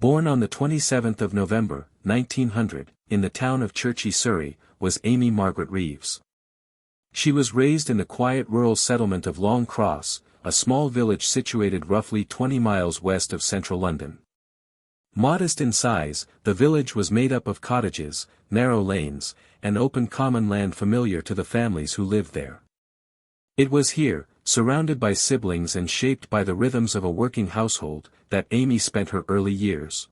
Born on the 27th of November, 1900, in the town of Churchy, Surrey, was Amy Margaret Reeves. She was raised in the quiet rural settlement of Long Cross, a small village situated roughly 20 miles west of central London. Modest in size, the village was made up of cottages, narrow lanes, and open common land familiar to the families who lived there. It was here, surrounded by siblings and shaped by the rhythms of a working household, that Amy spent her early years.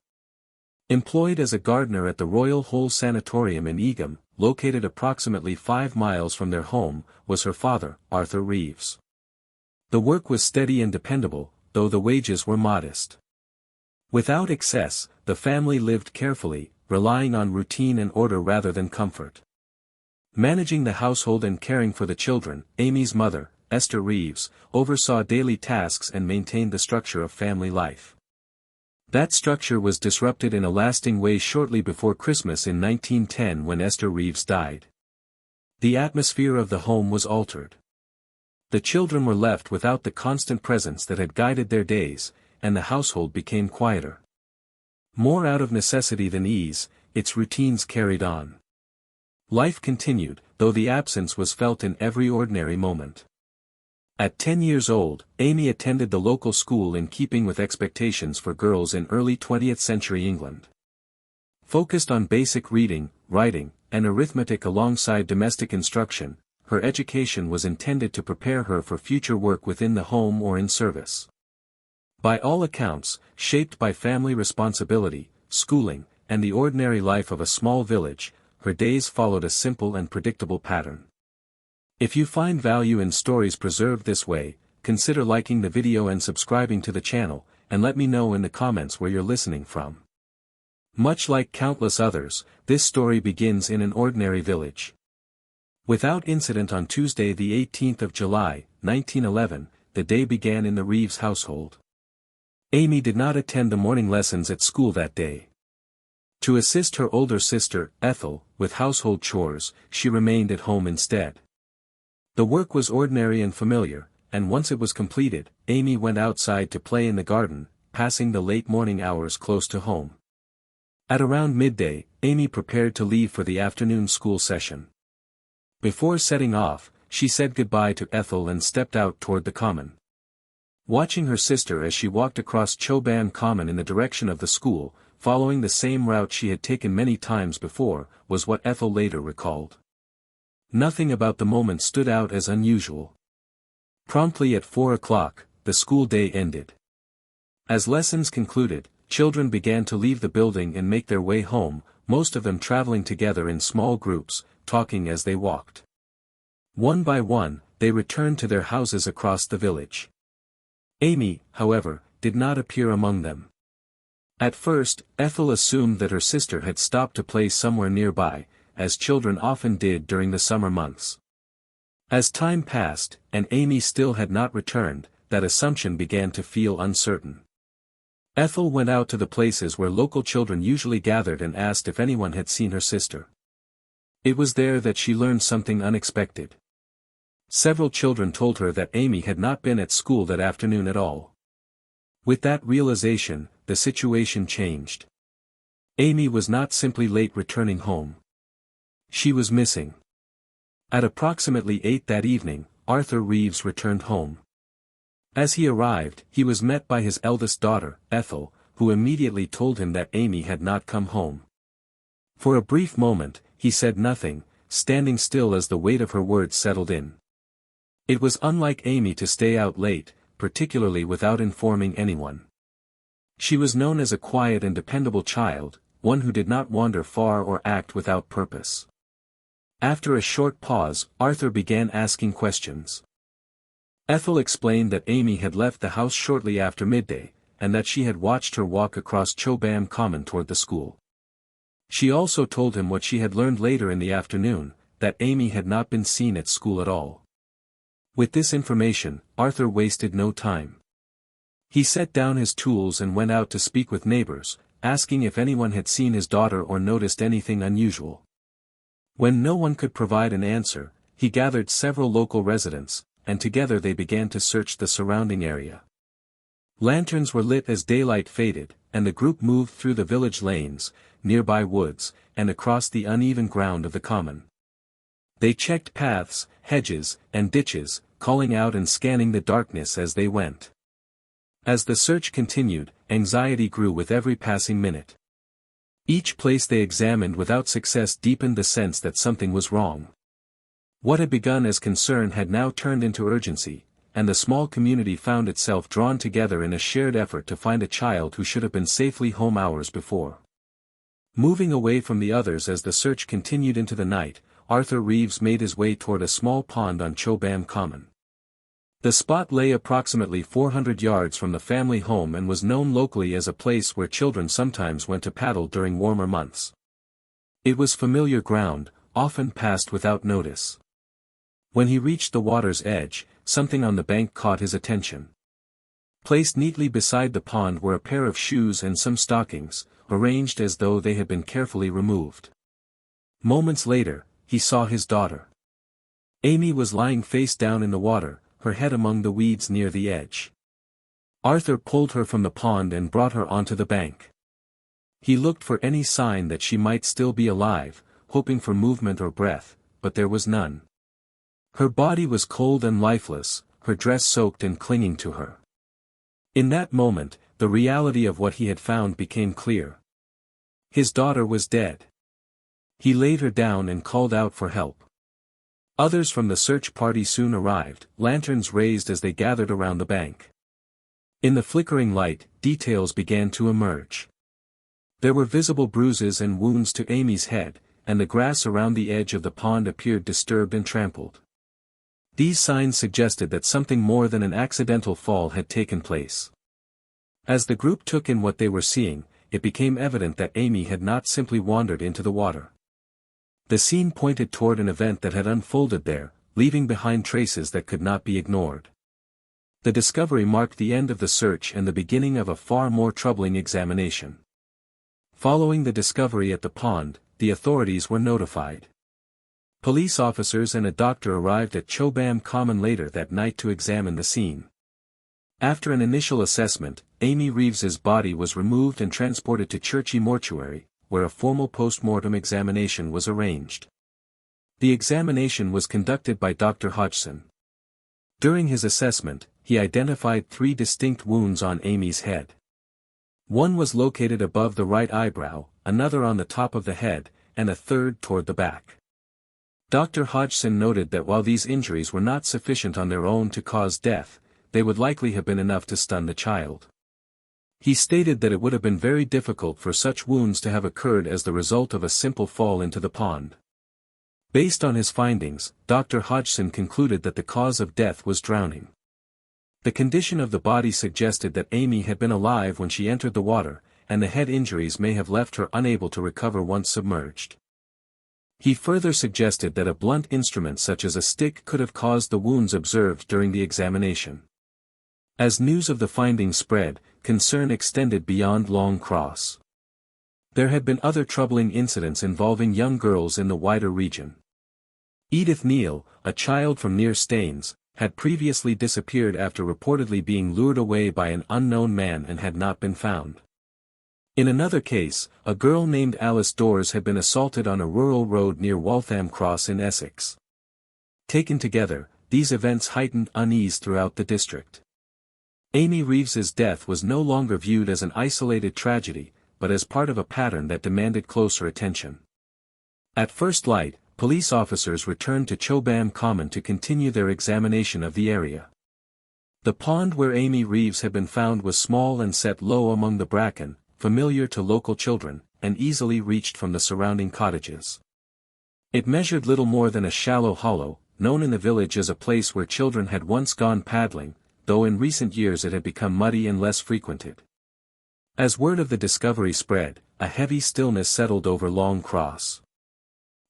Employed as a gardener at the Royal Hole Sanatorium in Egham, located approximately 5 miles from their home, was her father, Arthur Reeves. The work was steady and dependable, though the wages were modest. Without excess, the family lived carefully, relying on routine and order rather than comfort. Managing the household and caring for the children, Amy's mother, Esther Reeves, oversaw daily tasks and maintained the structure of family life. That structure was disrupted in a lasting way shortly before Christmas in 1910 when Esther Reeves died. The atmosphere of the home was altered. The children were left without the constant presence that had guided their days, and the household became quieter. More out of necessity than ease, its routines carried on. Life continued, though the absence was felt in every ordinary moment. At 10 years old, Amy attended the local school in keeping with expectations for girls in early 20th century England. Focused on basic reading, writing, and arithmetic alongside domestic instruction, her education was intended to prepare her for future work within the home or in service. By all accounts, shaped by family responsibility, schooling, and the ordinary life of a small village, her days followed a simple and predictable pattern. If you find value in stories preserved this way, consider liking the video and subscribing to the channel, and let me know in the comments where you're listening from. Much like countless others, this story begins in an ordinary village. Without incident on Tuesday the 18th of July, 1911, the day began in the Reeves household. Amy did not attend the morning lessons at school that day. To assist her older sister, Ethel, with household chores, she remained at home instead. The work was ordinary and familiar, and once it was completed, Amy went outside to play in the garden, passing the late morning hours close to home. At around midday, Amy prepared to leave for the afternoon school session. Before setting off, she said goodbye to Ethel and stepped out toward the common. Watching her sister as she walked across Chobham Common in the direction of the school, following the same route she had taken many times before, was what Ethel later recalled. Nothing about the moment stood out as unusual. Promptly at 4 o'clock, the school day ended. As lessons concluded, children began to leave the building and make their way home, most of them traveling together in small groups, talking as they walked. One by one, they returned to their houses across the village. Amy, however, did not appear among them. At first, Ethel assumed that her sister had stopped to play somewhere nearby, as children often did during the summer months. As time passed, and Amy still had not returned, that assumption began to feel uncertain. Ethel went out to the places where local children usually gathered and asked if anyone had seen her sister. It was there that she learned something unexpected. Several children told her that Amy had not been at school that afternoon at all. With that realization, the situation changed. Amy was not simply late returning home. She was missing. At approximately 8 that evening, Arthur Reeves returned home. As he arrived, he was met by his eldest daughter, Ethel, who immediately told him that Amy had not come home. For a brief moment, he said nothing, standing still as the weight of her words settled in. It was unlike Amy to stay out late, particularly without informing anyone. She was known as a quiet and dependable child, one who did not wander far or act without purpose. After a short pause, Arthur began asking questions. Ethel explained that Amy had left the house shortly after midday, and that she had watched her walk across Chobham Common toward the school. She also told him what she had learned later in the afternoon, that Amy had not been seen at school at all. With this information, Arthur wasted no time. He set down his tools and went out to speak with neighbors, asking if anyone had seen his daughter or noticed anything unusual. When no one could provide an answer, he gathered several local residents, and together they began to search the surrounding area. Lanterns were lit as daylight faded, and the group moved through the village lanes, nearby woods, and across the uneven ground of the common. They checked paths, hedges, and ditches, calling out and scanning the darkness as they went. As the search continued, anxiety grew with every passing minute. Each place they examined without success deepened the sense that something was wrong. What had begun as concern had now turned into urgency, and the small community found itself drawn together in a shared effort to find a child who should have been safely home hours before. Moving away from the others as the search continued into the night, Arthur Reeves made his way toward a small pond on Chobham Common. The spot lay approximately 400 yards from the family home and was known locally as a place where children sometimes went to paddle during warmer months. It was familiar ground, often passed without notice. When he reached the water's edge, something on the bank caught his attention. Placed neatly beside the pond were a pair of shoes and some stockings, arranged as though they had been carefully removed. Moments later, he saw his daughter. Amy was lying face down in the water, her head among the weeds near the edge. Arthur pulled her from the pond and brought her onto the bank. He looked for any sign that she might still be alive, hoping for movement or breath, but there was none. Her body was cold and lifeless, her dress soaked and clinging to her. In that moment, the reality of what he had found became clear. His daughter was dead. He laid her down and called out for help. Others from the search party soon arrived, lanterns raised as they gathered around the bank. In the flickering light, details began to emerge. There were visible bruises and wounds to Amy's head, and the grass around the edge of the pond appeared disturbed and trampled. These signs suggested that something more than an accidental fall had taken place. As the group took in what they were seeing, it became evident that Amy had not simply wandered into the water. The scene pointed toward an event that had unfolded there, leaving behind traces that could not be ignored. The discovery marked the end of the search and the beginning of a far more troubling examination. Following the discovery at the pond, the authorities were notified. Police officers and a doctor arrived at Chobham Common later that night to examine the scene. After an initial assessment, Amy Reeves's body was removed and transported to Churchy Mortuary, where a formal post-mortem examination was arranged. The examination was conducted by Dr. Hodgson. During his assessment, he identified 3 distinct wounds on Amy's head. One was located above the right eyebrow, another on the top of the head, and a third toward the back. Dr. Hodgson noted that while these injuries were not sufficient on their own to cause death, they would likely have been enough to stun the child. He stated that it would have been very difficult for such wounds to have occurred as the result of a simple fall into the pond. Based on his findings, Dr. Hodgson concluded that the cause of death was drowning. The condition of the body suggested that Amy had been alive when she entered the water, and the head injuries may have left her unable to recover once submerged. He further suggested that a blunt instrument such as a stick could have caused the wounds observed during the examination. As news of the findings spread, concern extended beyond Long Cross. There had been other troubling incidents involving young girls in the wider region. Edith Neal, a child from near Staines, had previously disappeared after reportedly being lured away by an unknown man and had not been found. In another case, a girl named Alice Dawes had been assaulted on a rural road near Waltham Cross in Essex. Taken together, these events heightened unease throughout the district. Amy Reeves's death was no longer viewed as an isolated tragedy, but as part of a pattern that demanded closer attention. At first light, police officers returned to Chobham Common to continue their examination of the area. The pond where Amy Reeves had been found was small and set low among the bracken, familiar to local children, and easily reached from the surrounding cottages. It measured little more than a shallow hollow, known in the village as a place where children had once gone paddling, though in recent years it had become muddy and less frequented. As word of the discovery spread, a heavy stillness settled over Long Cross.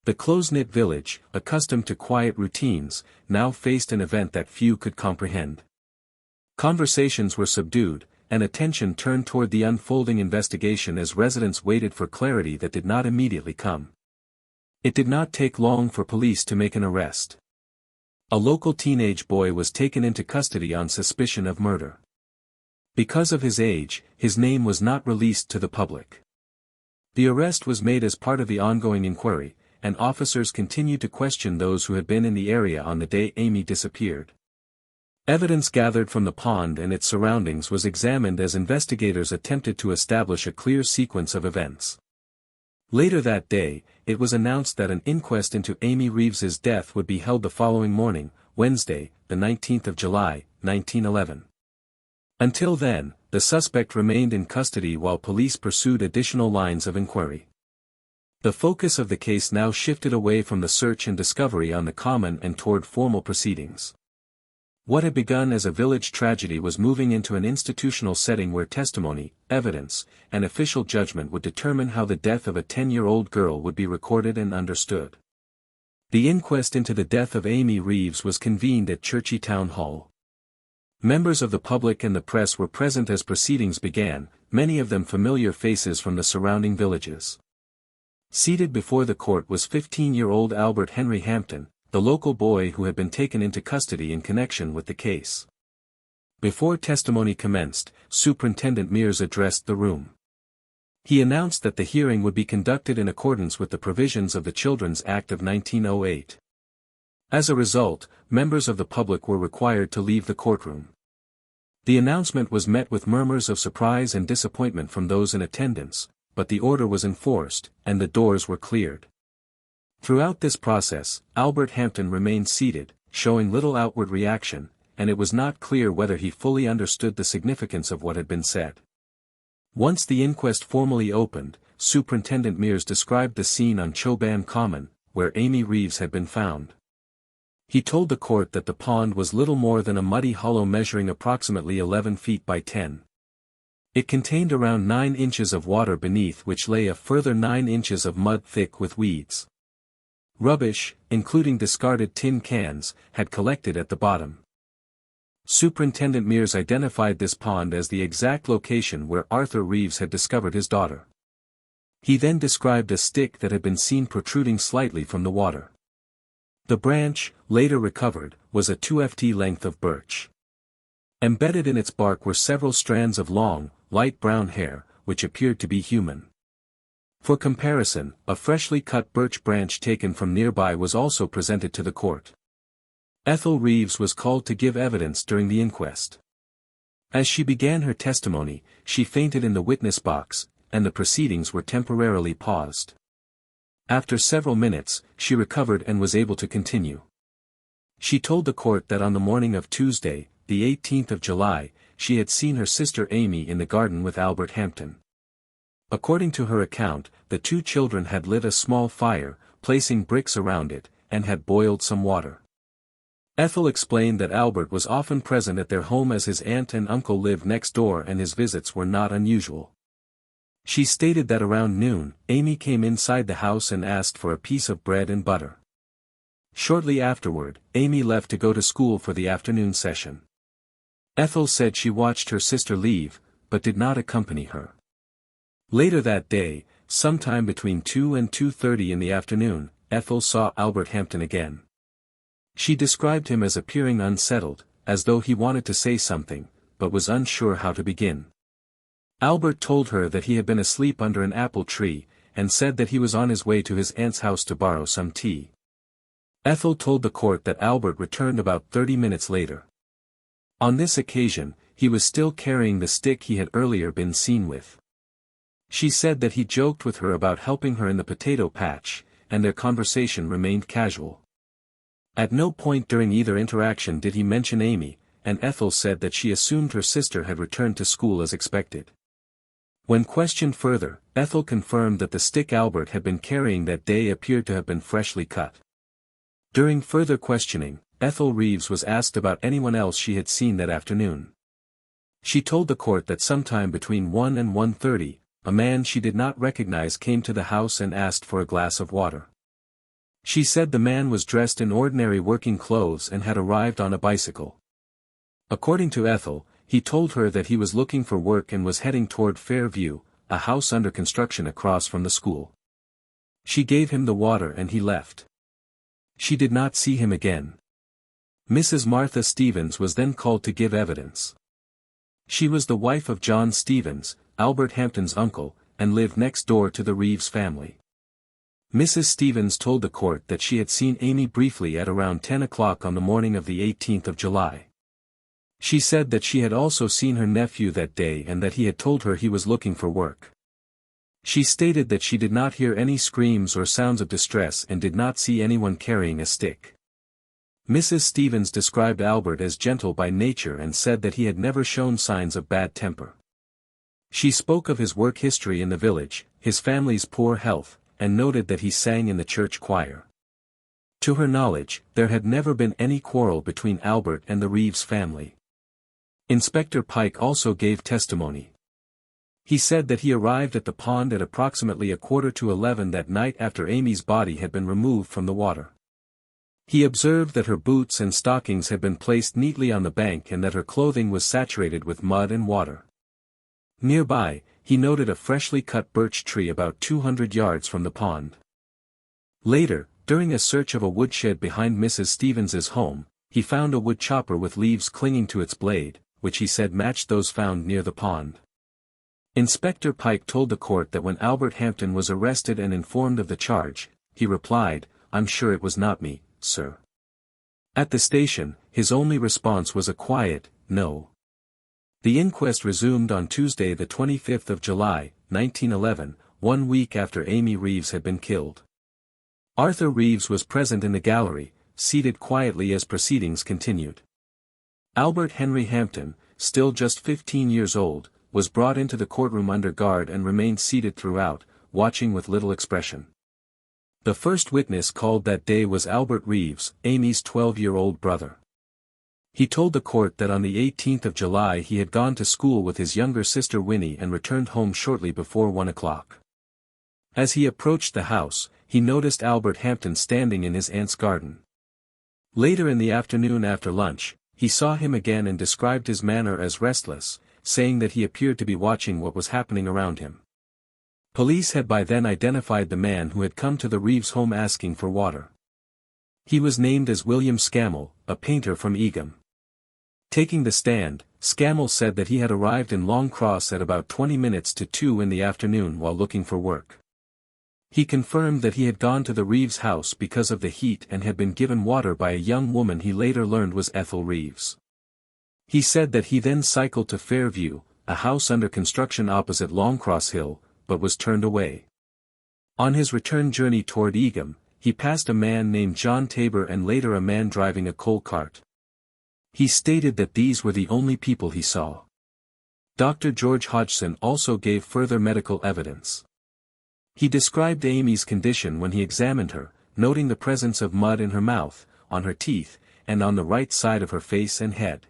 The close-knit village, accustomed to quiet routines, now faced an event that few could comprehend. Conversations were subdued, and attention turned toward the unfolding investigation as residents waited for clarity that did not immediately come. It did not take long for police to make an arrest. A local teenage boy was taken into custody on suspicion of murder. Because of his age, his name was not released to the public. The arrest was made as part of the ongoing inquiry, and officers continued to question those who had been in the area on the day Amy disappeared. Evidence gathered from the pond and its surroundings was examined as investigators attempted to establish a clear sequence of events. Later that day, it was announced that an inquest into Amy Reeves's death would be held the following morning, Wednesday, the 19th of July, 1911. Until then, the suspect remained in custody while police pursued additional lines of inquiry. The focus of the case now shifted away from the search and discovery on the common and toward formal proceedings. What had begun as a village tragedy was moving into an institutional setting where testimony, evidence, and official judgment would determine how the death of a 10-year-old girl would be recorded and understood. The inquest into the death of Amy Reeves was convened at Churchy Town Hall. Members of the public and the press were present as proceedings began, many of them familiar faces from the surrounding villages. Seated before the court was 15-year-old Albert Henry Hampton, the local boy who had been taken into custody in connection with the case. Before testimony commenced, Superintendent Mears addressed the room. He announced that the hearing would be conducted in accordance with the provisions of the Children's Act of 1908. As a result, members of the public were required to leave the courtroom. The announcement was met with murmurs of surprise and disappointment from those in attendance, but the order was enforced, and the doors were cleared. Throughout this process, Albert Hampton remained seated, showing little outward reaction, and it was not clear whether he fully understood the significance of what had been said. Once the inquest formally opened, Superintendent Mears described the scene on Choban Common, where Amy Reeves had been found. He told the court that the pond was little more than a muddy hollow measuring approximately 11 feet by 10. It contained around 9 inches of water beneath which lay a further 9 inches of mud thick with weeds. Rubbish, including discarded tin cans, had collected at the bottom. Superintendent Mears identified this pond as the exact location where Arthur Reeves had discovered his daughter. He then described a stick that had been seen protruding slightly from the water. The branch, later recovered, was a 2 ft length of birch. Embedded in its bark were several strands of long, light brown hair, which appeared to be human. For comparison, a freshly cut birch branch taken from nearby was also presented to the court. Ethel Reeves was called to give evidence during the inquest. As she began her testimony, she fainted in the witness box, and the proceedings were temporarily paused. After several minutes, she recovered and was able to continue. She told the court that on the morning of Tuesday, the 18th of July, she had seen her sister Amy in the garden with Albert Hampton. According to her account, the two children had lit a small fire, placing bricks around it, and had boiled some water. Ethel explained that Albert was often present at their home as his aunt and uncle lived next door and his visits were not unusual. She stated that around noon, Amy came inside the house and asked for a piece of bread and butter. Shortly afterward, Amy left to go to school for the afternoon session. Ethel said she watched her sister leave, but did not accompany her. Later that day, sometime between 2 and 2:30 in the afternoon, Ethel saw Albert Hampton again. She described him as appearing unsettled, as though he wanted to say something, but was unsure how to begin. Albert told her that he had been asleep under an apple tree, and said that he was on his way to his aunt's house to borrow some tea. Ethel told the court that Albert returned about 30 minutes later. On this occasion, he was still carrying the stick he had earlier been seen with. She said that he joked with her about helping her in the potato patch, and their conversation remained casual. At no point during either interaction did he mention Amy, and Ethel said that she assumed her sister had returned to school as expected. When questioned further, Ethel confirmed that the stick Albert had been carrying that day appeared to have been freshly cut. During further questioning, Ethel Reeves was asked about anyone else she had seen that afternoon. She told the court that sometime between 1 and 1:30, a man she did not recognize came to the house and asked for a glass of water. She said the man was dressed in ordinary working clothes and had arrived on a bicycle. According to Ethel, he told her that he was looking for work and was heading toward Fairview, a house under construction across from the school. She gave him the water and he left. She did not see him again. Mrs. Martha Stevens was then called to give evidence. She was the wife of John Stevens, Albert Hampton's uncle, and lived next door to the Reeves family. Mrs. Stevens told the court that she had seen Amy briefly at around 10 o'clock on the morning of the 18th of July. She said that she had also seen her nephew that day and that he had told her he was looking for work. She stated that she did not hear any screams or sounds of distress and did not see anyone carrying a stick. Mrs. Stevens described Albert as gentle by nature and said that he had never shown signs of bad temper. She spoke of his work history in the village, his family's poor health, and noted that he sang in the church choir. To her knowledge, there had never been any quarrel between Albert and the Reeves family. Inspector Pike also gave testimony. He said that he arrived at the pond at approximately 11:15 that night after Amy's body had been removed from the water. He observed that her boots and stockings had been placed neatly on the bank and that her clothing was saturated with mud and water. Nearby, he noted a freshly cut birch tree about 200 yards from the pond. Later, during a search of a woodshed behind Mrs. Stevens's home, he found a wood chopper with leaves clinging to its blade, which he said matched those found near the pond. Inspector Pike told the court that when Albert Hampton was arrested and informed of the charge, he replied, "I'm sure it was not me, sir." At the station, his only response was a quiet, "No." The inquest resumed on Tuesday the 25th of July, 1911, 1 week after Amy Reeves had been killed. Arthur Reeves was present in the gallery, seated quietly as proceedings continued. Albert Henry Hampton, still just 15 years old, was brought into the courtroom under guard and remained seated throughout, watching with little expression. The first witness called that day was Albert Reeves, Amy's 12-year-old brother. He told the court that on the 18th of July he had gone to school with his younger sister Winnie and returned home shortly before 1 o'clock. As he approached the house, he noticed Albert Hampton standing in his aunt's garden. Later in the afternoon after lunch, he saw him again and described his manner as restless, saying that he appeared to be watching what was happening around him. Police had by then identified the man who had come to the Reeves home asking for water. He was named as William Scammell, a painter from Egham. Taking the stand, Scammell said that he had arrived in Long Cross at about 20 minutes to 2 in the afternoon while looking for work. He confirmed that he had gone to the Reeves house because of the heat and had been given water by a young woman he later learned was Ethel Reeves. He said that he then cycled to Fairview, a house under construction opposite Longcross Hill, but was turned away. On his return journey toward Egham, he passed a man named John Tabor and later a man driving a coal cart. He stated that these were the only people he saw. Dr. George Hodgson also gave further medical evidence. He described Amy's condition when he examined her, noting the presence of mud in her mouth, on her teeth, and on the right side of her face and head.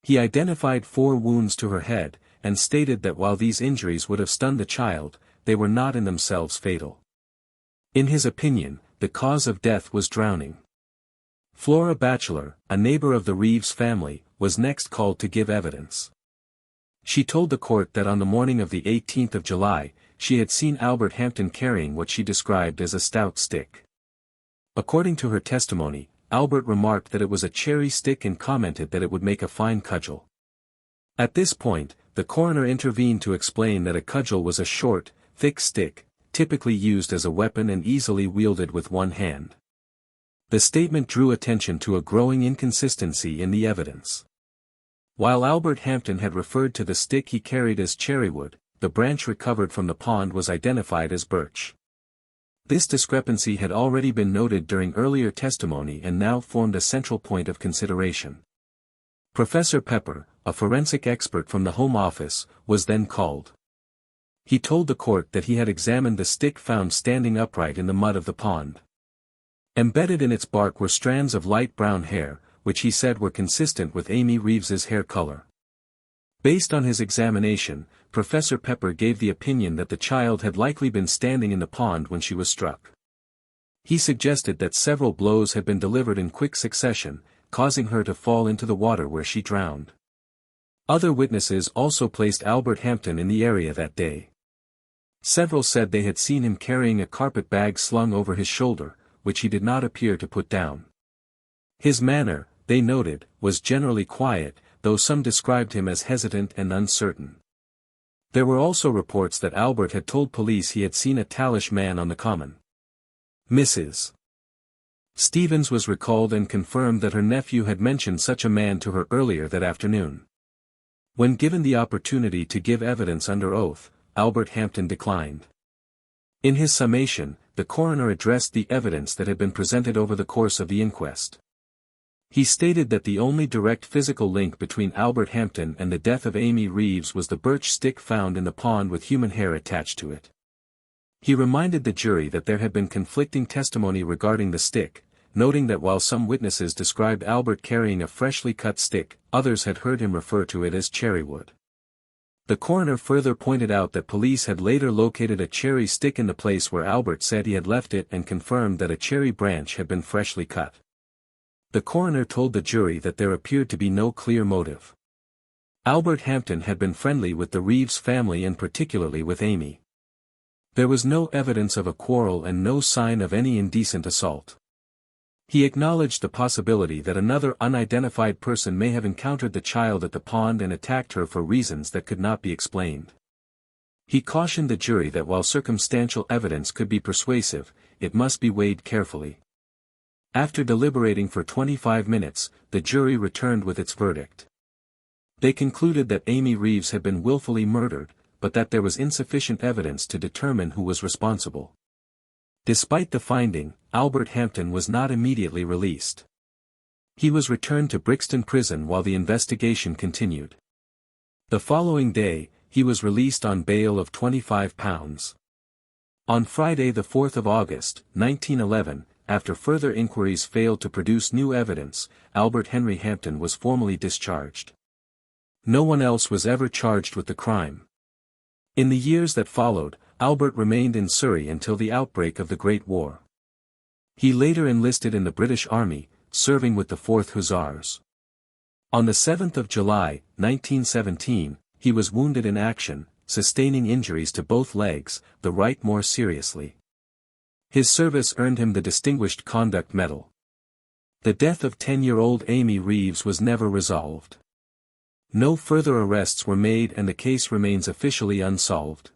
He identified 4 wounds to her head, and stated that while these injuries would have stunned the child, they were not in themselves fatal. In his opinion, the cause of death was drowning. Flora Batchelor, a neighbor of the Reeves family, was next called to give evidence. She told the court that on the morning of the 18th of July, she had seen Albert Hampton carrying what she described as a stout stick. According to her testimony, Albert remarked that it was a cherry stick and commented that it would make a fine cudgel. At this point, the coroner intervened to explain that a cudgel was a short, thick stick, typically used as a weapon and easily wielded with one hand. The statement drew attention to a growing inconsistency in the evidence. While Albert Hampton had referred to the stick he carried as cherrywood, the branch recovered from the pond was identified as birch. This discrepancy had already been noted during earlier testimony and now formed a central point of consideration. Professor Pepper, a forensic expert from the Home Office, was then called. He told the court that he had examined the stick found standing upright in the mud of the pond. Embedded in its bark were strands of light brown hair, which he said were consistent with Amy Reeves's hair color. Based on his examination, Professor Pepper gave the opinion that the child had likely been standing in the pond when she was struck. He suggested that several blows had been delivered in quick succession, causing her to fall into the water where she drowned. Other witnesses also placed Albert Hampton in the area that day. Several said they had seen him carrying a carpet bag slung over his shoulder, which he did not appear to put down. His manner, they noted, was generally quiet, though some described him as hesitant and uncertain. There were also reports that Albert had told police he had seen a tallish man on the common. Mrs. Stevens was recalled and confirmed that her nephew had mentioned such a man to her earlier that afternoon. When given the opportunity to give evidence under oath, Albert Hampton declined. In his summation, the coroner addressed the evidence that had been presented over the course of the inquest. He stated that the only direct physical link between Albert Hampton and the death of Amy Reeves was the birch stick found in the pond with human hair attached to it. He reminded the jury that there had been conflicting testimony regarding the stick, noting that while some witnesses described Albert carrying a freshly cut stick, others had heard him refer to it as cherrywood. The coroner further pointed out that police had later located a cherry stick in the place where Albert said he had left it and confirmed that a cherry branch had been freshly cut. The coroner told the jury that there appeared to be no clear motive. Albert Hampton had been friendly with the Reeves family and particularly with Amy. There was no evidence of a quarrel and no sign of any indecent assault. He acknowledged the possibility that another unidentified person may have encountered the child at the pond and attacked her for reasons that could not be explained. He cautioned the jury that while circumstantial evidence could be persuasive, it must be weighed carefully. After deliberating for 25 minutes, the jury returned with its verdict. They concluded that Amy Reeves had been willfully murdered, but that there was insufficient evidence to determine who was responsible. Despite the finding, Albert Hampton was not immediately released. He was returned to Brixton Prison while the investigation continued. The following day, he was released on bail of £25. On Friday the 4th of August, 1911, after further inquiries failed to produce new evidence, Albert Henry Hampton was formally discharged. No one else was ever charged with the crime. In the years that followed, Albert remained in Surrey until the outbreak of the Great War. He later enlisted in the British Army, serving with the 4th Hussars. On the 7th of July, 1917, he was wounded in action, sustaining injuries to both legs, the right more seriously. His service earned him the Distinguished Conduct Medal. The death of 10-year-old Amy Reeves was never resolved. No further arrests were made and the case remains officially unsolved.